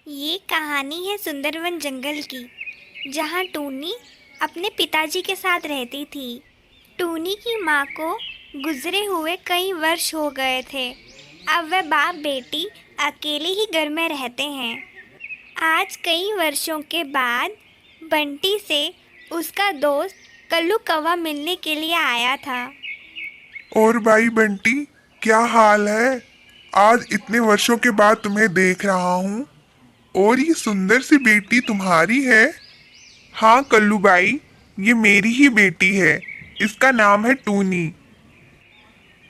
ये कहानी है सुंदरवन जंगल की, जहाँ टूनी अपने पिताजी के साथ रहती थी। टूनी की माँ को गुजरे हुए कई वर्ष हो गए थे। अब वह बाप बेटी अकेले ही घर में रहते हैं। आज कई वर्षों के बाद बंटी से उसका दोस्त कल्लू कौवा मिलने के लिए आया था। और भाई बंटी, क्या हाल है? आज इतने वर्षों के बाद तुम्हें देख रहा हूँ। और ये सुंदर सी बेटी तुम्हारी है? हाँ कल्लू भाई, ये मेरी ही बेटी है। इसका नाम है टूनी।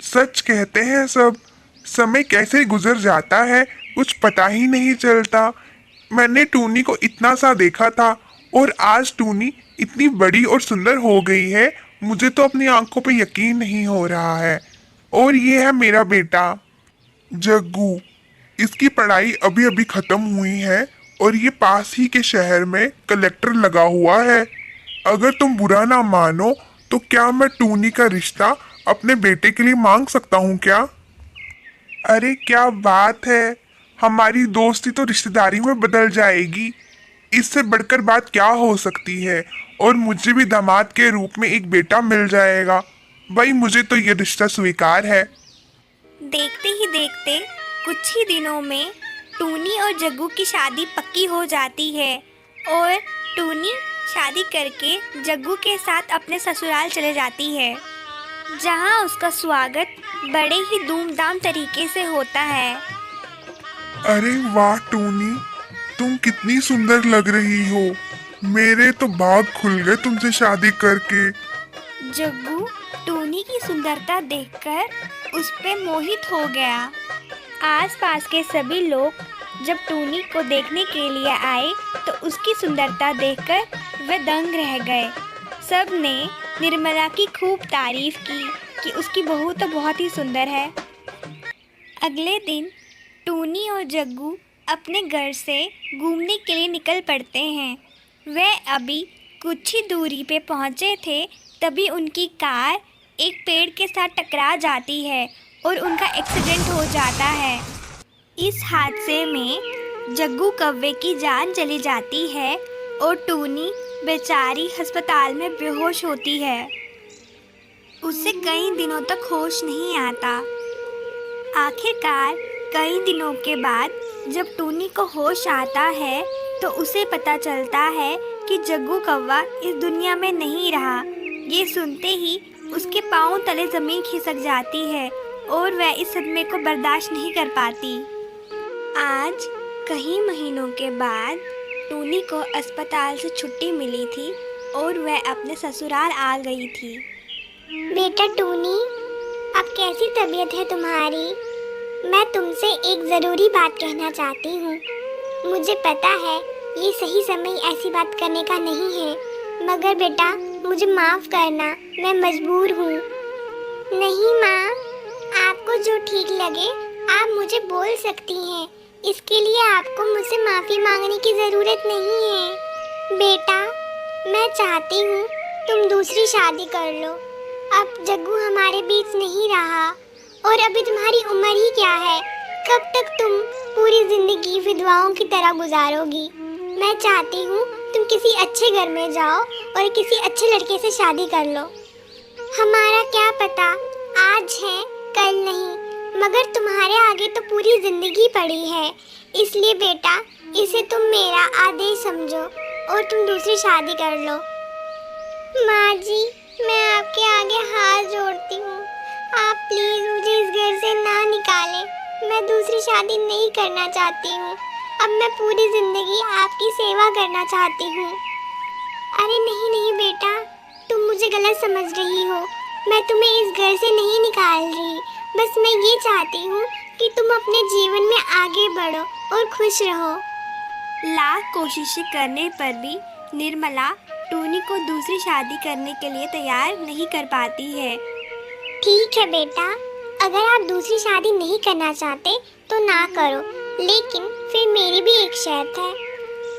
सच कहते हैं सब, समय कैसे गुजर जाता है कुछ पता ही नहीं चलता। मैंने टूनी को इतना सा देखा था और आज टूनी इतनी बड़ी और सुंदर हो गई है, मुझे तो अपनी आंखों पे यकीन नहीं हो रहा है। और ये है मेरा बेटा जग्गू। इसकी पढ़ाई अभी अभी खत्म हुई है और ये पास ही के शहर में कलेक्टर लगा हुआ है। अगर तुम बुरा ना मानो तो क्या मैं टूनी का रिश्ता अपने बेटे के लिए मांग सकता हूँ क्या? अरे क्या बात है, हमारी दोस्ती तो रिश्तेदारी में बदल जाएगी। इससे बढ़कर बात क्या हो सकती है। और मुझे भी दामाद के रूप में एक बेटा मिल जाएगा। भाई मुझे तो ये रिश्ता स्वीकार है। देखते ही देखते कुछ ही दिनों में टूनी और जग्गू की शादी पक्की हो जाती है और टूनी शादी करके जग्गू के साथ अपने ससुराल चले जाती है, जहां उसका स्वागत बड़े ही धूमधाम तरीके से होता है। अरे वाह टूनी, तुम कितनी सुंदर लग रही हो। मेरे तो भाग खुल गए तुमसे शादी करके। जग्गू टूनी की सुंदरता देखकर उस पे मोहित हो गया। आसपास के सभी लोग जब टूनी को देखने के लिए आए तो उसकी सुंदरता देखकर वे दंग रह गए। सब ने निर्मला की खूब तारीफ की कि उसकी बहू तो बहुत ही सुंदर है। अगले दिन टूनी और जग्गू अपने घर से घूमने के लिए निकल पड़ते हैं। वे अभी कुछ ही दूरी पे पहुंचे थे, तभी उनकी कार एक पेड़ के साथ टकरा जाती है और उनका एक्सीडेंट हो जाता है। इस हादसे में जग्गू कौवे की जान चली जाती है और टूनी बेचारी अस्पताल में बेहोश होती है। उसे कई दिनों तक होश नहीं आता। आखिरकार कई दिनों के बाद जब टूनी को होश आता है तो उसे पता चलता है कि जग्गू कौवा इस दुनिया में नहीं रहा। ये सुनते ही उसके पांव तले जमीन खिसक जाती है और वह इस सदमे को बर्दाश्त नहीं कर पाती। आज कई महीनों के बाद टूनी को अस्पताल से छुट्टी मिली थी और वह अपने ससुराल आ गई थी। बेटा टूनी, अब कैसी तबीयत है तुम्हारी? मैं तुमसे एक ज़रूरी बात कहना चाहती हूँ। मुझे पता है ये सही समय ऐसी बात करने का नहीं है, मगर बेटा मुझे माफ़ करना, मैं मजबूर हूँ। नहीं माँ, आपको जो ठीक लगे आप मुझे बोल सकती हैं। इसके लिए आपको मुझसे माफ़ी मांगने की ज़रूरत नहीं है। बेटा मैं चाहती हूँ तुम दूसरी शादी कर लो। अब जग्गू हमारे बीच नहीं रहा और अभी तुम्हारी उम्र ही क्या है? कब तक तुम पूरी ज़िंदगी विधवाओं की तरह गुजारोगी? मैं चाहती हूँ तुम किसी अच्छे घर में जाओ और किसी अच्छे लड़के से शादी कर लो। हमारा क्या पता आज है कल नहीं, मगर तुम्हारे आगे तो पूरी जिंदगी पड़ी है। इसलिए बेटा इसे तुम मेरा आदेश समझो और तुम दूसरी शादी कर लो। माँ जी, मैं आपके आगे हाथ जोड़ती हूँ, आप प्लीज़ मुझे इस घर से ना निकालें। मैं दूसरी शादी नहीं करना चाहती हूँ। अब मैं पूरी ज़िंदगी आपकी सेवा करना चाहती हूँ। अरे नहीं नहीं बेटा, तुम मुझे गलत समझ रही हो। मैं तुम्हें इस घर से नहीं निकाल रही, बस मैं ये चाहती हूँ कि तुम अपने जीवन में आगे बढ़ो और खुश रहो। लाख कोशिशें करने पर भी निर्मला टूनी को दूसरी शादी करने के लिए तैयार नहीं कर पाती है। ठीक है बेटा, अगर आप दूसरी शादी नहीं करना चाहते तो ना करो, लेकिन फिर मेरी भी एक शर्त है।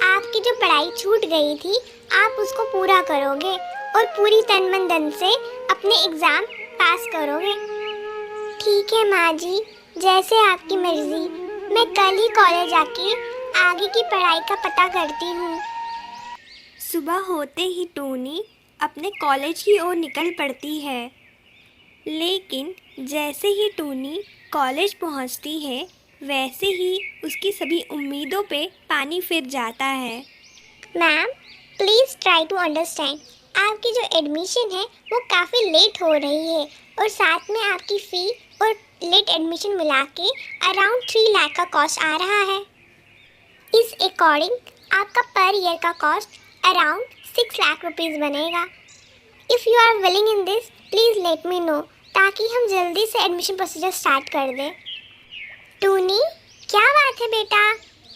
आपकी जो पढ़ाई छूट गई थी आप उसको पूरा करोगे और पूरी तन मन धन से अपने एग्ज़ाम पास करोगे। ठीक है माँ जी, जैसे आपकी मर्जी। मैं कल ही कॉलेज आके आगे की पढ़ाई का पता करती हूँ। सुबह होते ही टूनी अपने कॉलेज की ओर निकल पड़ती है। लेकिन जैसे ही टूनी कॉलेज पहुंचती है, वैसे ही उसकी सभी उम्मीदों पे पानी फिर जाता है। Ma'am, please try to understand. आपकी जो एडमिशन है वो काफ़ी लेट हो रही है और साथ में आपकी फ़ी और लेट एडमिशन मिला के अराउंड 3 लाख का कॉस्ट आ रहा है। इस अकॉर्डिंग आपका पर ईयर का कॉस्ट अराउंड 6 लाख रुपीज़ बनेगा। If you are willing in this, please let me know, ताकि हम जल्दी से एडमिशन प्रोसीजर स्टार्ट कर दें। टूनी, क्या बात है बेटा,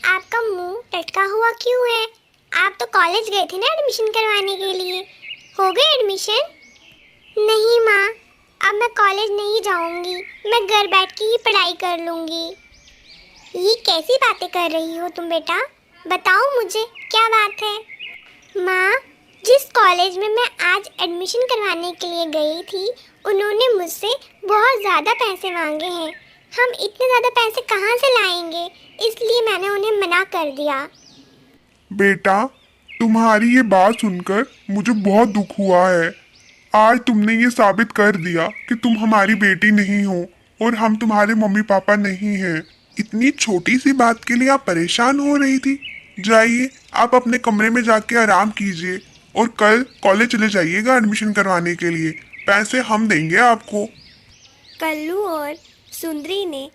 आपका मुंह लटका हुआ क्यों है? आप तो कॉलेज गए थे ना एडमिशन करवाने के लिए, हो गए एडमिशन? नहीं माँ, अब मैं कॉलेज नहीं जाऊंगी, मैं घर बैठ के ही पढ़ाई कर लूँगी। ये कैसी बातें कर रही हो तुम बेटा, बताओ मुझे क्या बात है? माँ, जिस कॉलेज में मैं आज एडमिशन करवाने के लिए गई थी, उन्होंने मुझसे बहुत ज़्यादा पैसे मांगे हैं। हम इतने ज़्यादा पैसे कहाँ से लाएंगे, इसलिए मैंने उन्हें मना कर दिया। बेटा, तुम्हारी ये बात सुनकर मुझे बहुत दुख हुआ है। आज तुमने ये साबित कर दिया कि तुम हमारी बेटी नहीं हो और हम तुम्हारे मम्मी पापा नहीं हैं। इतनी छोटी सी बात के लिए आप परेशान हो रही थी। जाइए, आप अपने कमरे में जाके आराम कीजिए और कल कॉलेज चले जाइएगा एडमिशन करवाने के लिए। पैसे हम देंगे आपको। कल्लू और सुंदरी ने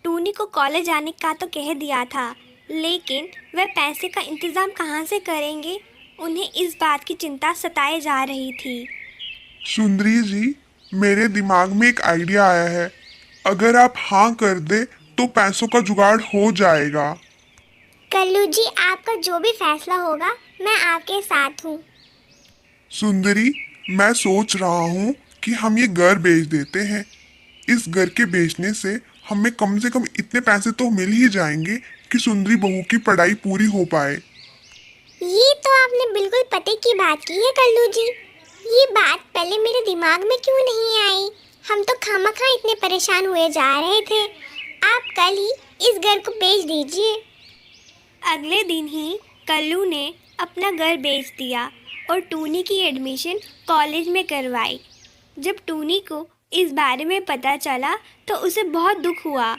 टूनी को कॉलेज आने का तो कह दिया था, लेकिन वह पैसे का इंतज़ाम कहाँ से करेंगे? उन्हें इस बात की चिंता सताए जा रही थी। सुंदरी जी, मेरे दिमाग में एक आइडिया आया है। अगर आप हाँ कर दे तो पैसों का जुगाड़ हो जाएगा। कल्लू जी, आपका जो भी फैसला होगा मैं आपके साथ हूँ। सुंदरी, मैं सोच रहा हूँ कि हम ये घर बेच देते हैं। इस घर के बेचने से हमें कम से कम इतने पैसे तो मिल ही जाएंगे कि सुंदरी बहू की पढ़ाई पूरी हो पाए। ये तो आपने बिल्कुल पते की बात की है कल्लू जी। ये बात पहले मेरे दिमाग में क्यों नहीं आई? हम तो खामखा इतने परेशान हुए जा रहे थे। आप कल ही इस घर को बेच दीजिए। अगले दिन ही कल्लू ने अपना घर बेच दिया और टूनी की एडमिशन कॉलेज में करवाई। जब टूनी को इस बारे में पता चला तो उसे बहुत दुख हुआ।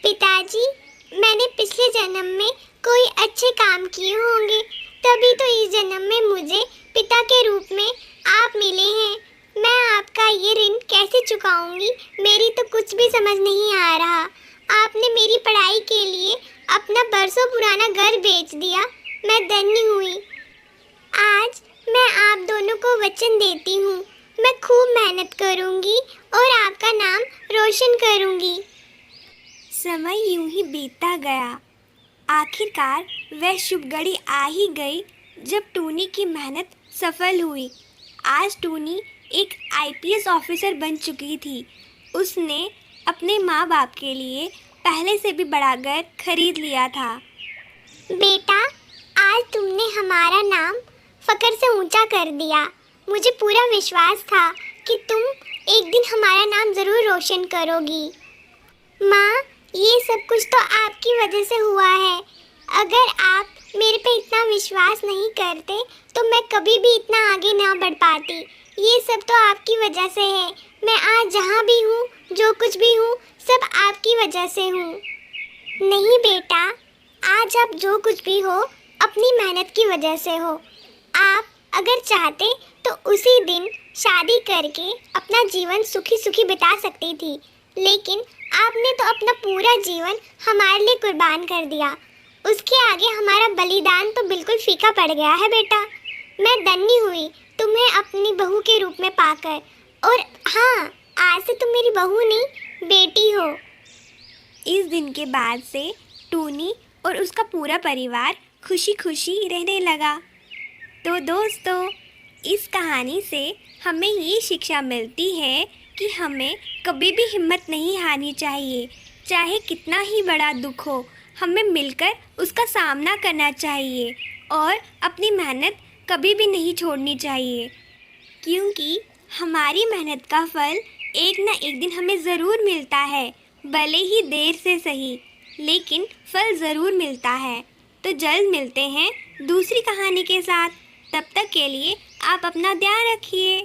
पिताजी, मैंने पिछले जन्म में कोई अच्छे काम किए होंगे, तभी तो इस जन्म में मुझे पिता के रूप में आप मिले हैं। मैं आपका ये ऋण कैसे चुकाऊंगी, मेरी तो कुछ भी समझ नहीं आ रहा। आपने मेरी पढ़ाई के लिए अपना बरसों पुराना घर बेच दिया, मैं धन्य हुई। आज मैं आप दोनों को वचन देती हूँ, मैं खूब मेहनत करूँगी और आपका नाम रोशन करूँगी। समय यूं ही बीतता गया। आखिरकार वह शुभ घड़ी आ ही गई जब टूनी की मेहनत सफल हुई। आज टूनी एक आईपीएस ऑफिसर बन चुकी थी। उसने अपने माँ बाप के लिए पहले से भी बड़ा घर खरीद लिया था। बेटा, आज तुमने हमारा नाम फकर से ऊंचा कर दिया। मुझे पूरा विश्वास था कि तुम एक दिन हमारा नाम ज़रूर रोशन करोगी। माँ, ये सब कुछ तो आपकी वजह से हुआ है। अगर आप मेरे पे इतना विश्वास नहीं करते तो मैं कभी भी इतना आगे ना बढ़ पाती। ये सब तो आपकी वजह से है। मैं आज जहाँ भी हूँ, जो कुछ भी हूँ, सब आपकी वजह से हूँ। नहीं बेटा, आज आप जो कुछ भी हो अपनी मेहनत की वजह से हो। आप अगर चाहते तो उसी दिन शादी करके अपना जीवन सुखी सुखी बिता सकती थी, लेकिन आपने तो अपना पूरा जीवन हमारे लिए कुर्बान कर दिया। उसके आगे हमारा बलिदान तो बिल्कुल फीका पड़ गया है बेटा। मैं धन्य हुई तुम्हें अपनी बहू के रूप में पाकर। और हाँ, आज से तुम मेरी बहू नहीं, बेटी हो। इस दिन के बाद से टूनी और उसका पूरा परिवार खुशी खुशी रहने लगा। तो दोस्तों, इस कहानी से हमें ये शिक्षा मिलती है कि हमें कभी भी हिम्मत नहीं हारनी चाहिए। चाहे कितना ही बड़ा दुख हो, हमें मिलकर उसका सामना करना चाहिए और अपनी मेहनत कभी भी नहीं छोड़नी चाहिए, क्योंकि हमारी मेहनत का फल एक ना एक दिन हमें ज़रूर मिलता है, भले ही देर से सही। लेकिन फल ज़रूर मिलता है। तो जल्द मिलते हैं दूसरी कहानी के साथ। तब तक के लिए आप अपना ध्यान रखिए।